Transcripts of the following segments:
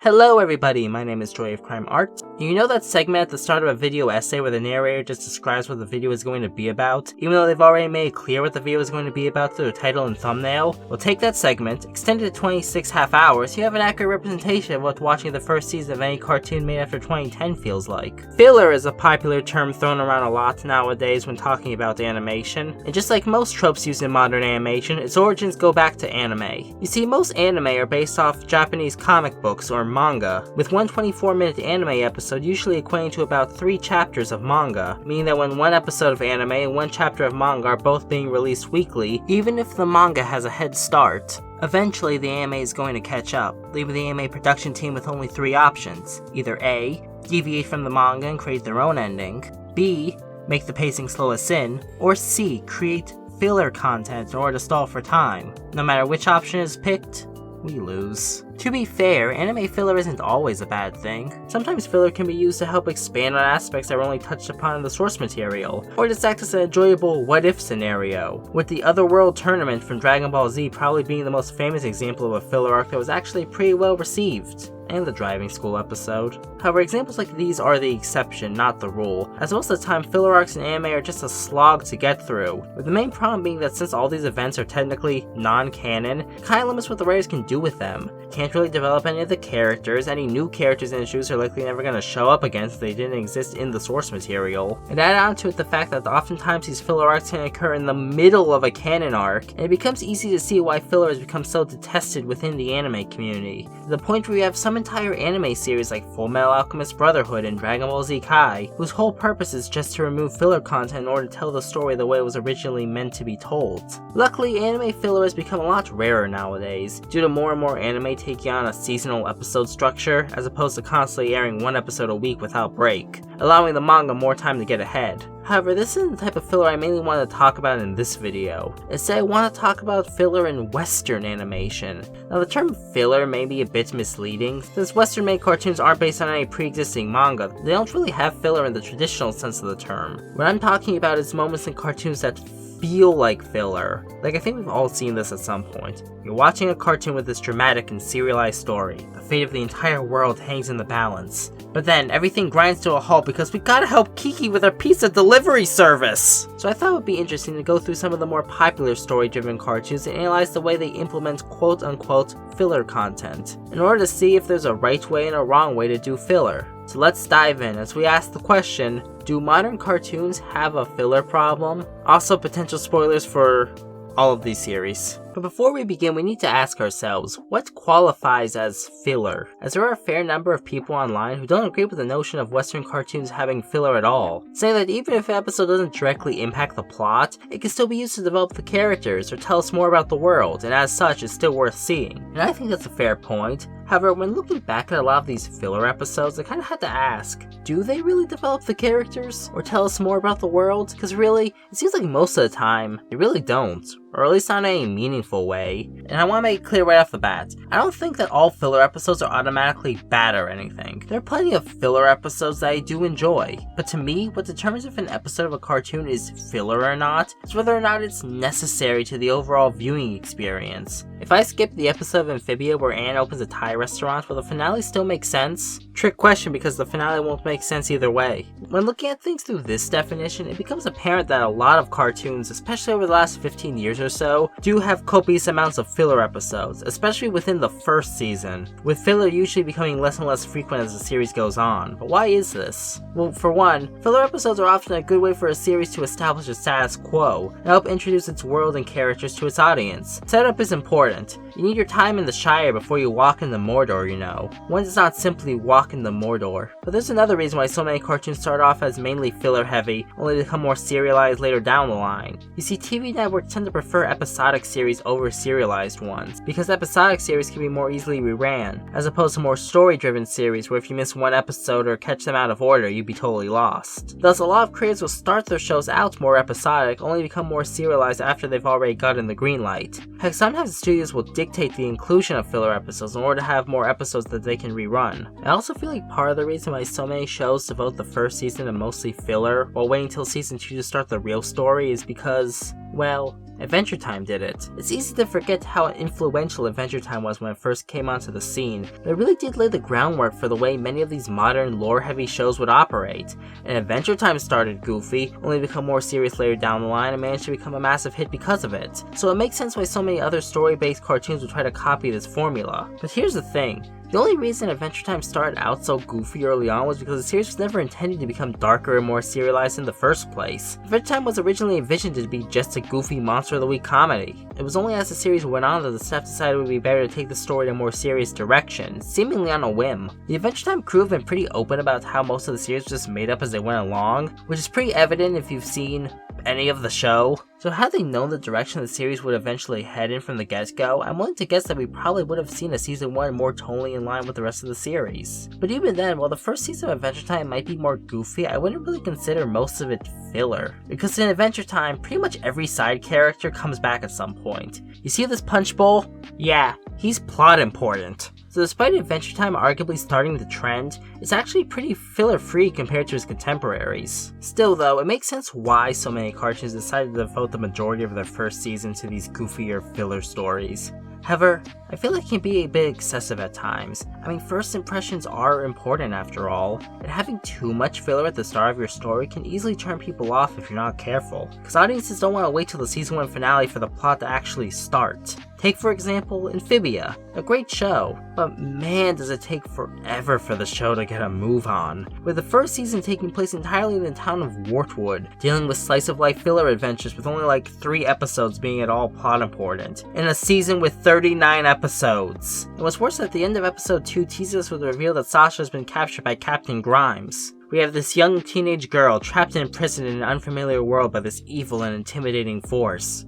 Hello everybody, my name is JoyofCrimeArt. You know that segment at the start of a video essay where the narrator just describes what the video is going to be about, even though they've already made clear what the video is going to be about through the title and thumbnail? Well, take that segment, extend it to 26 half hours, you have an accurate representation of what watching the first season of any cartoon made after 2010 feels like. Filler is a popular term thrown around a lot nowadays when talking about animation, and just like most tropes used in modern animation, its origins go back to anime. You see, most anime are based off Japanese comic books or manga, with one 24-minute anime episode usually equating to about 3 chapters of manga, meaning that when one episode of anime and one chapter of manga are both being released weekly, even if the manga has a head start, eventually the anime is going to catch up, leaving the anime production team with only 3 options. Either A, deviate from the manga and create their own ending, B, make the pacing slow as sin, or C, create filler content in order to stall for time. No matter which option is picked, we lose. To be fair, anime filler isn't always a bad thing. Sometimes filler can be used to help expand on aspects that were only touched upon in the source material, or just act as an enjoyable what-if scenario, with the Otherworld tournament from Dragon Ball Z probably being the most famous example of a filler arc that was actually pretty well received, and the driving school episode. However, examples like these are the exception, not the rule, as most of the time filler arcs in anime are just a slog to get through, with the main problem being that since all these events are technically non-canon, it kinda limits what the writers can do with them. Can't really develop any of the characters, any new characters introduced are likely never going to show up again since they didn't exist in the source material. And add on to it the fact that oftentimes these filler arcs can occur in the middle of a canon arc, and it becomes easy to see why filler has become so detested within the anime community, to the point where you have some entire anime series like Fullmetal Alchemist Brotherhood and Dragon Ball Z Kai, whose whole purpose is just to remove filler content in order to tell the story the way it was originally meant to be told. Luckily, anime filler has become a lot rarer nowadays, due to more and more anime taking on a seasonal episode structure, as opposed to constantly airing one episode a week without break, allowing the manga more time to get ahead. However, this isn't the type of filler I mainly want to talk about in this video. Instead, I want to talk about filler in Western animation. Now, the term filler may be a bit misleading, since Western-made cartoons aren't based on any pre-existing manga. They don't really have filler in the traditional sense of the term. What I'm talking about is moments in cartoons that feel like filler. Like, I think we've all seen this at some point. You're watching a cartoon with this dramatic and serialized story. The fate of the entire world hangs in the balance. But then, everything grinds to a halt because we gotta help Kiki with our pizza delivery service! So I thought it would be interesting to go through some of the more popular story-driven cartoons and analyze the way they implement quote-unquote filler content, in order to see if there's a right way and a wrong way to do filler. So let's dive in as we ask the question, do modern cartoons have a filler problem? Also, potential spoilers for all of these series. But before we begin, we need to ask ourselves, what qualifies as filler? As there are a fair number of people online who don't agree with the notion of Western cartoons having filler at all, saying that even if an episode doesn't directly impact the plot, it can still be used to develop the characters or tell us more about the world, and as such, it's still worth seeing. And I think that's a fair point. However, when looking back at a lot of these filler episodes, I kinda had to ask, do they really develop the characters? Or tell us more about the world? Because really, it seems like most of the time, they really don't. Or at least not in any meaningful way. And I want to make it clear right off the bat, I don't think that all filler episodes are automatically bad or anything. There are plenty of filler episodes that I do enjoy. But to me, what determines if an episode of a cartoon is filler or not, is whether or not it's necessary to the overall viewing experience. If I skip the episode of Amphibia where Anne opens a Thai restaurant, will the finale still make sense? Trick question, because the finale won't make sense either way. When looking at things through this definition, it becomes apparent that a lot of cartoons, especially over the last 15 years or so, do have copious amounts of filler episodes, especially within the first season, with filler usually becoming less and less frequent as the series goes on. But why is this? Well, for one, filler episodes are often a good way for a series to establish a status quo, and help introduce its world and characters to its audience. Setup is important. You need your time in the Shire before you walk into Mordor, you know. One does not simply walk into Mordor. But there's another reason why so many cartoons start off as mainly filler heavy, only to become more serialized later down the line. You see, TV networks tend to prefer episodic series over serialized ones, because episodic series can be more easily reran, as opposed to more story-driven series where if you miss one episode or catch them out of order, you'd be totally lost. Thus, a lot of creators will start their shows out more episodic, only become more serialized after they've already gotten the green light. Heck, sometimes the studios will dictate the inclusion of filler episodes in order to have more episodes that they can rerun. I also feel like part of the reason why so many shows devote the first season to mostly filler while waiting till season 2 to start the real story is because Well, Adventure Time did it. It's easy to forget how influential Adventure Time was when it first came onto the scene, but it really did lay the groundwork for the way many of these modern, lore-heavy shows would operate. And Adventure Time started goofy, only to become more serious later down the line, and managed to become a massive hit because of it. So it makes sense why so many other story-based cartoons would try to copy this formula. But here's the thing. The only reason Adventure Time started out so goofy early on was because the series was never intended to become darker and more serialized in the first place. Adventure Time was originally envisioned to be just a goofy Monster of the Week comedy. It was only as the series went on that the staff decided it would be better to take the story in a more serious direction, seemingly on a whim. The Adventure Time crew have been pretty open about how most of the series was just made up as they went along, which is pretty evident if you've seen any of the show. So had they known the direction the series would eventually head in from the get-go, I'm willing to guess that we probably would have seen a season 1 more tonally in line with the rest of the series. But even then, while the first season of Adventure Time might be more goofy, I wouldn't really consider most of it filler. Because in Adventure Time, pretty much every side character comes back at some point. You see this punch bowl? Yeah, he's plot important. So despite Adventure Time arguably starting the trend, it's actually pretty filler-free compared to its contemporaries. Still though, it makes sense why so many cartoons decided to devote the majority of their first season to these goofier filler stories. However, I feel like it can be a bit excessive at times. I mean, first impressions are important after all, and having too much filler at the start of your story can easily turn people off if you're not careful, because audiences don't want to wait till the season 1 finale for the plot to actually start. Take for example, Amphibia, a great show, but man does it take forever for the show to get a move on, with the first season taking place entirely in the town of Wartwood, dealing with slice-of-life filler adventures with only like 3 episodes being at all plot important, in a season with 39 episodes. And what's worse, at the end of episode 2 teases us with the reveal that Sasha has been captured by Captain Grimes. We have this young teenage girl trapped in prison in an unfamiliar world by this evil and intimidating force.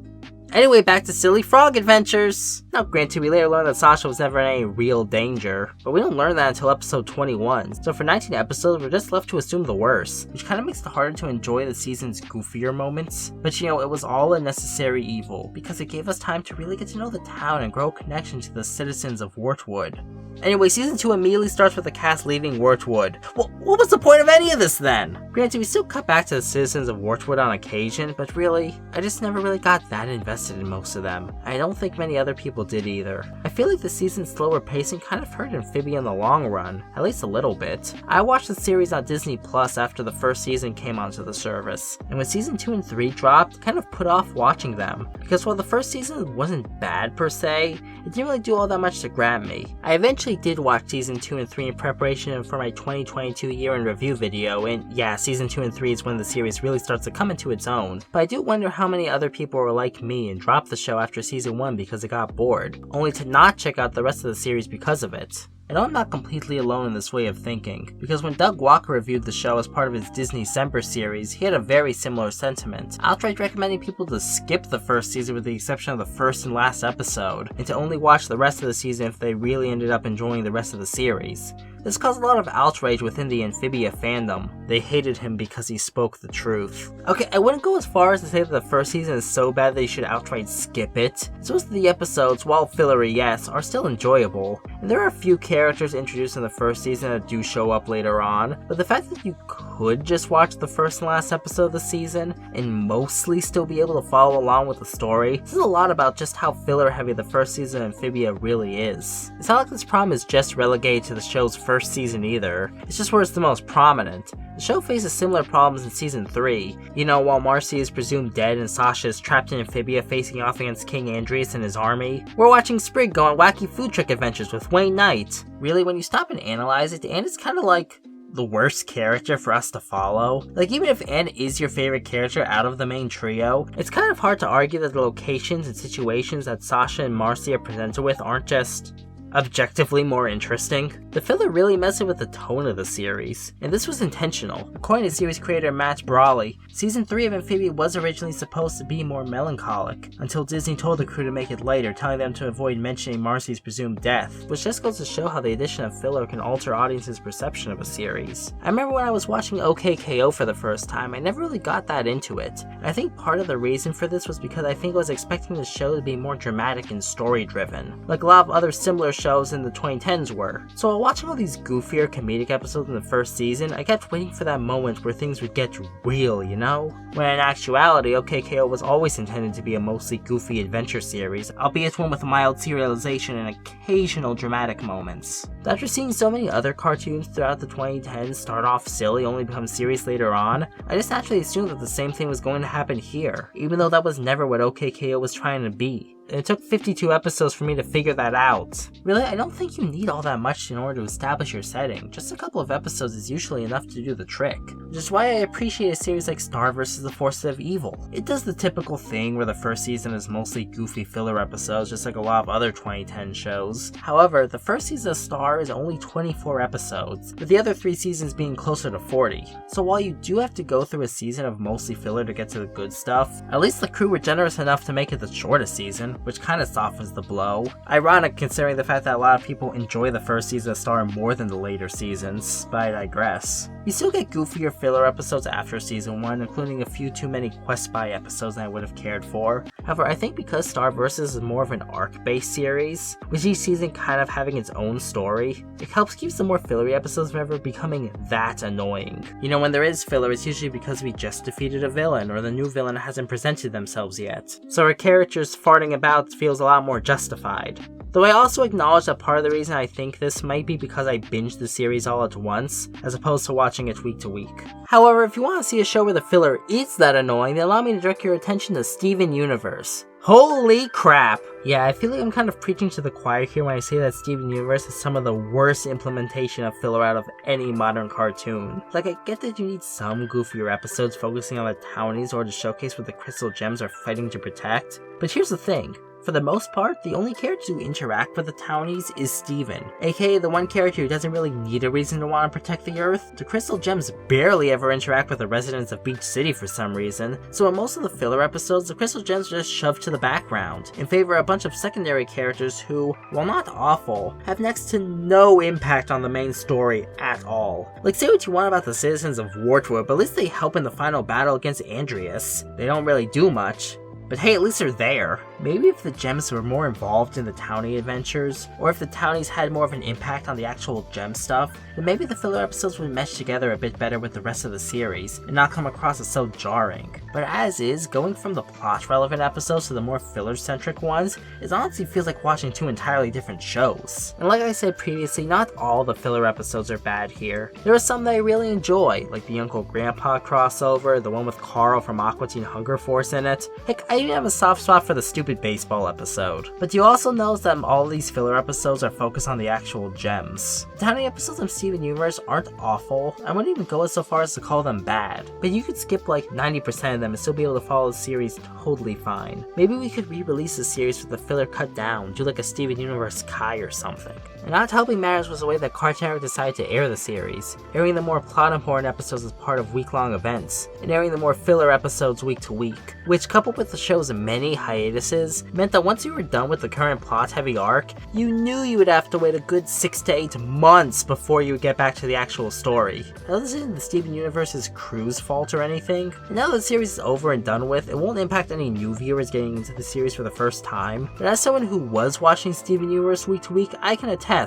Anyway, back to Silly Frog Adventures! Now granted, we later learned that Sasha was never in any real danger, but we don't learn that until episode 21, so for 19 episodes we're just left to assume the worst, which kinda makes it harder to enjoy the season's goofier moments. But you know, it was all a necessary evil, because it gave us time to really get to know the town and grow a connection to the citizens of Wartwood. Anyway, season 2 immediately starts with the cast leaving Wartwood. Well, what was the point of any of this then? Granted, we still cut back to the citizens of Wartwood on occasion, but really, I just never really got that invested in most of them. I don't think many other people did either. I feel like the season's slower pacing kind of hurt Amphibia in the long run, at least a little bit. I watched the series on Disney Plus after the first season came onto the service, and when season 2 and 3 dropped, I kind of put off watching them, because while the first season wasn't bad per se, it didn't really do all that much to grab me. I eventually did watch season 2 and 3 in preparation for my 2022 year in review video, and yeah, season 2 and 3 is when the series really starts to come into its own, but I do wonder how many other people were like me and dropped the show after season 1 because it got bored, only to not check out the rest of the series because of it. And I'm not completely alone in this way of thinking, because when Doug Walker reviewed the show as part of his Disney December series, he had a very similar sentiment, outright recommending people to skip the first season with the exception of the first and last episode, and to only watch the rest of the season if they really ended up enjoying the rest of the series. This caused a lot of outrage within the Amphibia fandom. They hated him because he spoke the truth. Okay, I wouldn't go as far as to say that the first season is so bad that you should outright skip it. So most of the episodes, while fillery yes, are still enjoyable, and there are a few characters introduced in the first season that do show up later on, but the fact that you could just watch the first and last episode of the season, and mostly still be able to follow along with the story, says a lot about just how filler heavy the first season of Amphibia really is. It's not like this problem is just relegated to the show's first season either, it's just where it's the most prominent. The show faces similar problems in season 3. You know, while Marcy is presumed dead and Sasha is trapped in Amphibia facing off against King Andreas and his army, we're watching Sprig go on wacky food truck adventures with Wayne Knight. Really, when you stop and analyze it, Anna's kinda like the worst character for us to follow. Like, even if Anne is your favorite character out of the main trio, it's kind of hard to argue that the locations and situations that Sasha and Marcy are presented with aren't just objectively more interesting. The filler really messed with the tone of the series, and this was intentional. According to series creator Matt Brawley, season 3 of Amphibia was originally supposed to be more melancholic, until Disney told the crew to make it lighter, telling them to avoid mentioning Marcy's presumed death, which just goes to show how the addition of filler can alter audiences' perception of a series. I remember when I was watching OKKO for the first time, I never really got that into it, and I think part of the reason for this was because I think I was expecting the show to be more dramatic and story-driven, like a lot of other similar shows in the 2010s were. So while watching all these goofier comedic episodes in the first season, I kept waiting for that moment where things would get real, you know? When in actuality, OKKO was always intended to be a mostly goofy adventure series, albeit one with mild serialization and occasional dramatic moments. After seeing so many other cartoons throughout the 2010s start off silly only become serious later on, I just naturally assumed that the same thing was going to happen here, even though that was never what OKKO was trying to be. It took 52 episodes for me to figure that out. Really, I don't think you need all that much in order to establish your setting. Just a couple of episodes is usually enough to do the trick. Which is why I appreciate a series like Star vs. the Forces of Evil. It does the typical thing where the first season is mostly goofy filler episodes, just like a lot of other 2010 shows. However, the first season of Star is only 24 episodes, with the other 3 seasons being closer to 40. So while you do have to go through a season of mostly filler to get to the good stuff, at least the crew were generous enough to make it the shortest season, which kind of softens the blow. Ironic considering the fact that a lot of people enjoy the first season of Star more than the later seasons, but I digress. You still get goofier filler episodes after season 1, including a few too many quest spy episodes than I would have cared for. However, I think because Star vs. is more of an arc-based series, with each season kind of having its own story, it helps keep the more fillery episodes from ever becoming that annoying. You know, when there is filler, it's usually because we just defeated a villain, or the new villain hasn't presented themselves yet, so our characters farting about feels a lot more justified. Though I also acknowledge that part of the reason I think this might be because I binged the series all at once, as opposed to watching it week to week. However, if you want to see a show where the filler is that annoying, then allow me to direct your attention to Steven Universe. Holy crap! Yeah, I feel like I'm kind of preaching to the choir here when I say that Steven Universe is some of the worst implementation of filler out of any modern cartoon. Like, I get that you need some goofier episodes focusing on the townies or to showcase what the crystal gems are fighting to protect, but here's the thing. For the most part, the only character who interact with the townies is Steven, aka the one character who doesn't really need a reason to want to protect the Earth. The Crystal Gems barely ever interact with the residents of Beach City for some reason, so in most of the filler episodes, the Crystal Gems are just shoved to the background, in favor of a bunch of secondary characters who, while not awful, have next to no impact on the main story at all. Like, say what you want about the citizens of Wartwood, but at least they help in the final battle against Andreas. They don't really do much, but hey, at least they're there. Maybe if the gems were more involved in the townie adventures, or if the townies had more of an impact on the actual gem stuff, then maybe the filler episodes would mesh together a bit better with the rest of the series, and not come across as so jarring. But as is, going from the plot-relevant episodes to the more filler-centric ones, it honestly feels like watching 2 entirely different shows. And like I said previously, not all the filler episodes are bad here. There are some that I really enjoy, like the Uncle Grandpa crossover, the one with Carl from Aqua Teen Hunger Force in it. Heck, I even have a soft spot for the stupid baseball episode. But you also notice that all these filler episodes are focused on the actual gems. The townie episodes of Steven Universe aren't awful. I wouldn't even go so far as to call them bad, but you could skip like 90% of them and still be able to follow the series totally fine. Maybe we could re-release the series with the filler cut down, do like a Steven Universe Kai or something. And not helping matters was the way that Cartoon Network decided to air the series, airing the more plot-important episodes as part of week-long events, and airing the more filler episodes week to week, which coupled with the show's many hiatuses, meant that once you were done with the current plot-heavy arc, you knew you would have to wait a good 6 to 8 months before you would get back to the actual story. Now, this isn't the Steven Universe's crew's fault or anything, and now that the series is over and done with, it won't impact any new viewers getting into the series for the first time, but as someone who was watching Steven Universe week to week, I can attest,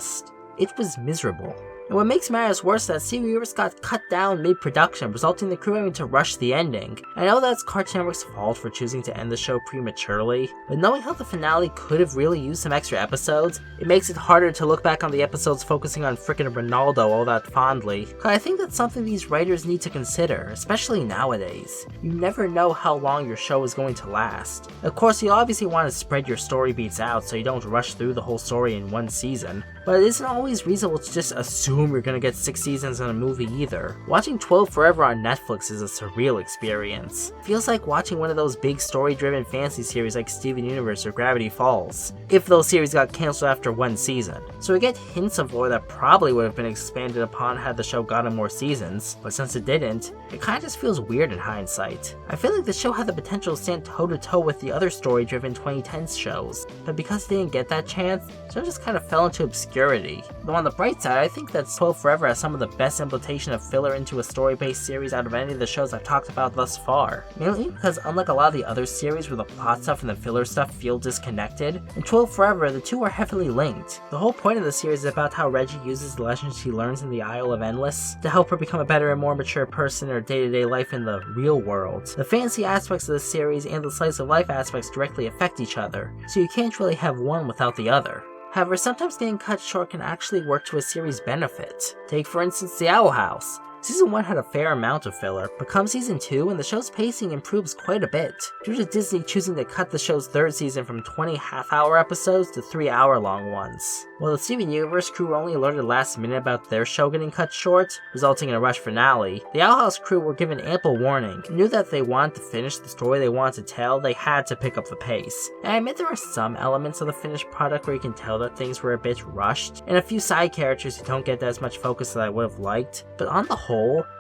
it was miserable. And what makes matters worse is that Steven Universe got cut down mid-production, resulting in the crew having to rush the ending. I know that's Cartoon Network's fault for choosing to end the show prematurely, but knowing how the finale could have really used some extra episodes, it makes it harder to look back on the episodes focusing on frickin' Ronaldo all that fondly. I think that's something these writers need to consider, especially nowadays. You never know how long your show is going to last. Of course, you obviously want to spread your story beats out so you don't rush through the whole story in one season, but it isn't always reasonable to just assume you're gonna get 6 seasons in a movie either. Watching 12 Forever on Netflix is a surreal experience. It feels like watching one of those big story-driven fantasy series like Steven Universe or Gravity Falls, if those series got cancelled after 1 season. So we get hints of lore that probably would have been expanded upon had the show gotten more seasons, but since it didn't, it kinda just feels weird in hindsight. I feel like the show had the potential to stand toe-to-toe with the other story-driven 2010s shows, but because it didn't get that chance, the show just kinda fell into obscurity. Though on the bright side, I think that rates 12 Forever as some of the best implementation of filler into a story-based series out of any of the shows I've talked about thus far. Mainly because unlike a lot of the other series where the plot stuff and the filler stuff feel disconnected, in 12 Forever the two are heavily linked. The whole point of the series is about how Reggie uses the lessons she learns in the Isle of Endless to help her become a better and more mature person in her day-to-day life in the real world. The fantasy aspects of the series and the slice of life aspects directly affect each other, so you can't really have one without the other. However, sometimes getting cut short can actually work to a series' benefit. Take for instance The Owl House. Season 1 had a fair amount of filler, but come Season 2 and the show's pacing improves quite a bit, due to Disney choosing to cut the show's third season from 20 half-hour episodes to 3-hour-long ones. While the Steven Universe crew only alerted last minute about their show getting cut short, resulting in a rushed finale, the Owl House crew were given ample warning, and knew that if they wanted to finish the story they wanted to tell, they had to pick up the pace. And I admit there are some elements of the finished product where you can tell that things were a bit rushed, and a few side characters who don't get as much focus as I would have liked, but on the whole,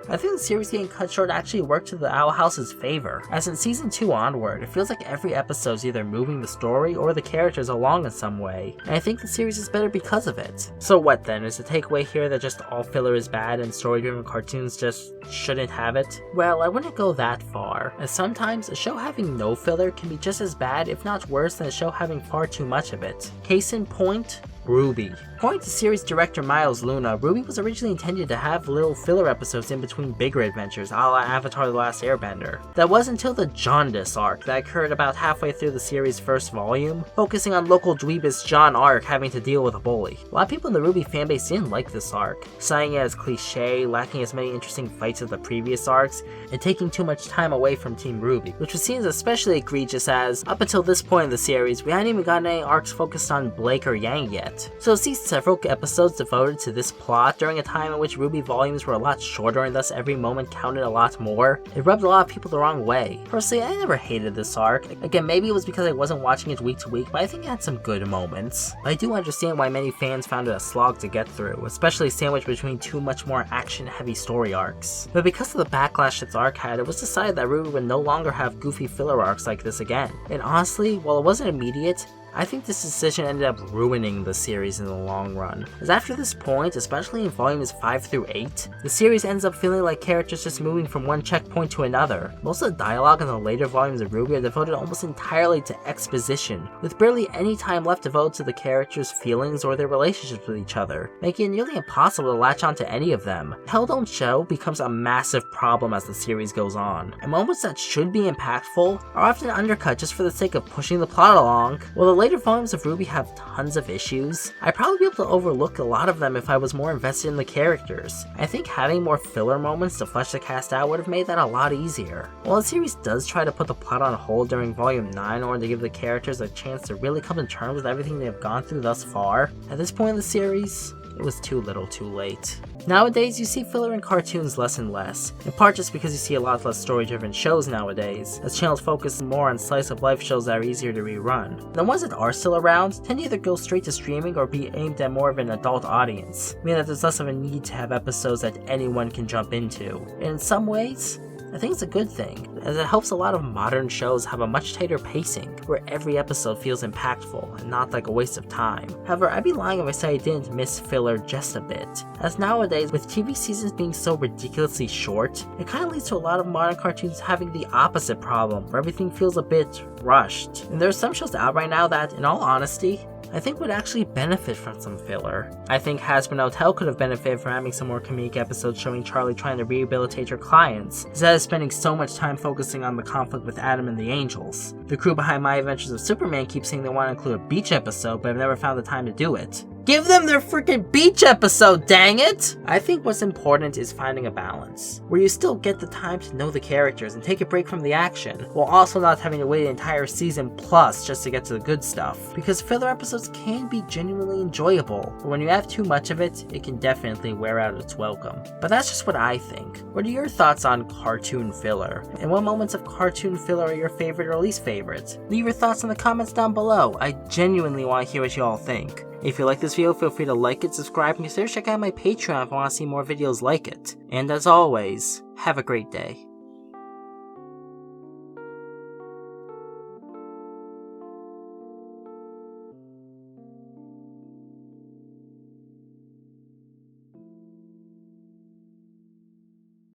I think the series getting cut short actually worked to the Owl House's favor, as in Season 2 onward, it feels like every episode is either moving the story or the characters along in some way, and I think the series is better because of it. So what then, is the takeaway here that just all filler is bad and story-driven cartoons just shouldn't have it? Well, I wouldn't go that far, as sometimes a show having no filler can be just as bad if not worse than a show having far too much of it. Case in point, RWBY. According to series director Miles Luna, RWBY was originally intended to have little filler episodes in between bigger adventures, a la Avatar The Last Airbender. That was until the Jaundice arc that occurred about halfway through the series' first volume, focusing on local dweebus John Arc having to deal with a bully. A lot of people in the RWBY fanbase didn't like this arc, citing it as cliche, lacking as many interesting fights as the previous arcs, and taking too much time away from Team RWBY, which was seen as especially egregious as, up until this point in the series, we hadn't even gotten any arcs focused on Blake or Yang yet. So see several episodes devoted to this plot during a time in which RWBY volumes were a lot shorter and thus every moment counted a lot more. It rubbed a lot of people the wrong way. Personally, I never hated this arc. Again, maybe it was because I wasn't watching it week to week, but I think it had some good moments. But I do understand why many fans found it a slog to get through, especially sandwiched between two much more action-heavy story arcs. But because of the backlash this arc had, it was decided that RWBY would no longer have goofy filler arcs like this again. And honestly, while it wasn't immediate, I think this decision ended up ruining the series in the long run, as after this point, especially in volumes 5 through 8, the series ends up feeling like characters just moving from one checkpoint to another. Most of the dialogue in the later volumes of RWBY are devoted almost entirely to exposition, with barely any time left devoted to the characters' feelings or their relationships with each other, making it nearly impossible to latch onto any of them. Tell Don't Show becomes a massive problem as the series goes on, and moments that should be impactful are often undercut just for the sake of pushing the plot along. While the later volumes of RWBY have tons of issues, I'd probably be able to overlook a lot of them if I was more invested in the characters. I think having more filler moments to flesh the cast out would have made that a lot easier. While the series does try to put the plot on hold during volume 9 in order to give the characters a chance to really come to terms with everything they have gone through thus far, at this point in the series, it was too little too late. Nowadays, you see filler in cartoons less and less, in part just because you see a lot less story-driven shows nowadays, as channels focus more on slice-of-life shows that are easier to rerun. The ones that are still around tend to either go straight to streaming or be aimed at more of an adult audience, meaning that there's less of a need to have episodes that anyone can jump into. And in some ways, I think it's a good thing, as it helps a lot of modern shows have a much tighter pacing, where every episode feels impactful and not like a waste of time. However, I'd be lying if I said I didn't miss filler just a bit, as nowadays, with TV seasons being so ridiculously short, it kind of leads to a lot of modern cartoons having the opposite problem, where everything feels a bit rushed. And there are some shows out right now that, in all honesty, I think would actually benefit from some filler. I think Hazbin Hotel could have benefited from having some more comedic episodes showing Charlie trying to rehabilitate her clients, instead of spending so much time focusing on the conflict with Adam and the Angels. The crew behind My Adventures of Superman keeps saying they want to include a beach episode, but have never found the time to do it. Give them their freaking beach episode, dang it! I think what's important is finding a balance, where you still get the time to know the characters and take a break from the action, while also not having to wait an entire season plus just to get to the good stuff. Because filler episodes can be genuinely enjoyable, but when you have too much of it, it can definitely wear out its welcome. But that's just what I think. What are your thoughts on cartoon filler? And what moments of cartoon filler are your favorite or least favorite? Leave your thoughts in the comments down below. I genuinely want to hear what you all think. If you like this video, feel free to like it, subscribe, and consider checking out my Patreon if you want to see more videos like it. And as always, have a great day.